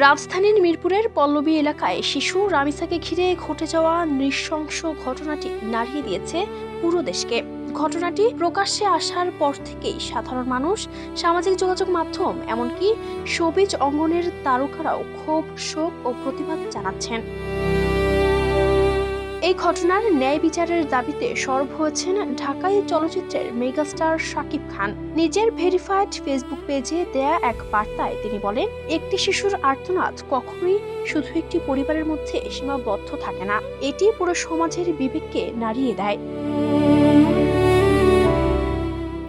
রাজধানীর মিরপুরের পল্লবী এলাকায় শিশু রামিসাকে ঘিরে ঘটে যাওয়া নৃশংস ঘটনাটি নাড়িয়ে দিয়েছে পুরো দেশকে। ঘটনাটি প্রকাশ্যে আসার পর থেকেই সাধারণ মানুষ, সামাজিক যোগাযোগ মাধ্যম, এমনকি শোবিজ অঙ্গনের তারকারাও ক্ষোভ, শোক ও প্রতিবাদ জানাচ্ছেন। এই ঘটনার ন্যায় বিচারের দাবিতে সরব হয়েছেন ঢাকাই চলচ্চিত্রের মেগাস্টার শাকিব খান। নিজের ভেরিফাইড ফেসবুক পেজে দেয়া এক বার্তায় তিনি বলেন, একটি শিশুর আর্তনাদ কখনোই শুধু একটি পরিবারের মধ্যে সীমাবদ্ধ থাকে না, এটি পুরো সমাজের বিবেককে নাড়িয়ে দেয়।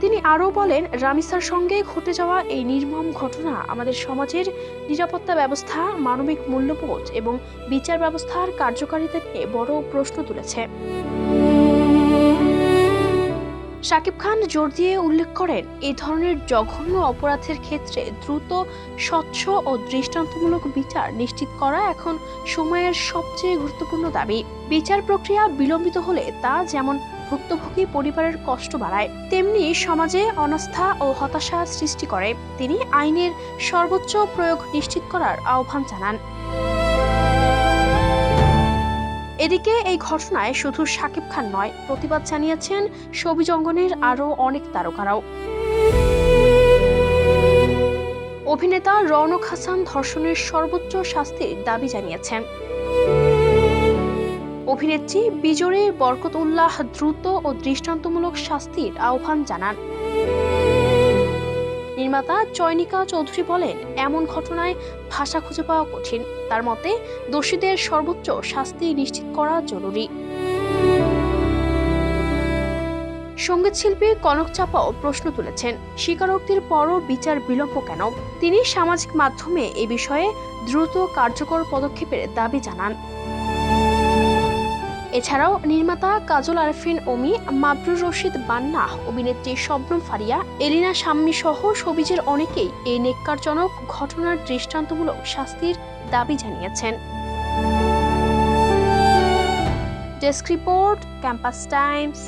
তিনি আরও বলেন, রামিসার সঙ্গে ঘটে যাওয়া এই নির্মম ঘটনা আমাদের সমাজের নিরাপত্তা ব্যবস্থা, মানবিক মূল্যবোধ এবং বিচার ব্যবস্থার কার্যকারিতা নিয়ে বড় প্রশ্ন তুলেছে। শাকিব খান জোর দিয়ে উল্লেখ করেন, এই ধরনের জঘন্য অপরাধের ক্ষেত্রে দ্রুত, স্বচ্ছ ও দৃষ্টান্তমূলক বিচার নিশ্চিত করা এখন সময়ের সবচেয়ে গুরুত্বপূর্ণ দাবি। বিচার প্রক্রিয়া বিলম্বিত হলে তা যেমন ভুক্তভোগী পরিবারের কষ্ট বাড়ায়, তেমনি সমাজে অনাস্থা ও হতাশা সৃষ্টি করে। তিনি আইনের সর্বোচ্চ প্রয়োগ নিশ্চিত করার আহ্বান জানান। এদিকে এই ঘটনায় শুধু শাকিব খান নয়, প্রতিবাদ জানিয়েছেন শোবিজ অঙ্গনের আরও অনেক তারকারাও। অভিনেতা রওনক হাসান ধর্ষণের সর্বোচ্চ শাস্তির দাবি জানিয়েছেন। অভিনেত্রী বিজরী বরকত উল্লাহ দ্রুত ও দৃষ্টান্তমূলক শাস্তির আহ্বান জানান। নির্মাতা চয়নিকা চৌধুরী বলেন, এমন ঘটনায় ভাষা খুঁজে পাওয়া কঠিন। তার মতে, দোষীদের সর্বোচ্চ শাস্তি নিশ্চিত করা জরুরি। সঙ্গীত শিল্পী কনক চাপাও প্রশ্ন তুলেছেন, স্বীকারোক্তির পরও বিচার বিলম্ব কেন? তিনি সামাজিক মাধ্যমে এ বিষয়ে দ্রুত কার্যকর পদক্ষেপের দাবি জানান। এছাড়াও নির্মাতা কাজল আরেফিন অমি, মাবরুর রশিদ বান্না, অভিনেত্রী শবনম ফারিয়া, এলিনা শাম্মী সহ শোবিজের অনেকেই এই নেক্কারজনক ঘটনার দৃষ্টান্তমূলক শাস্তির দাবি জানিয়েছেন। Desk report, campus Times.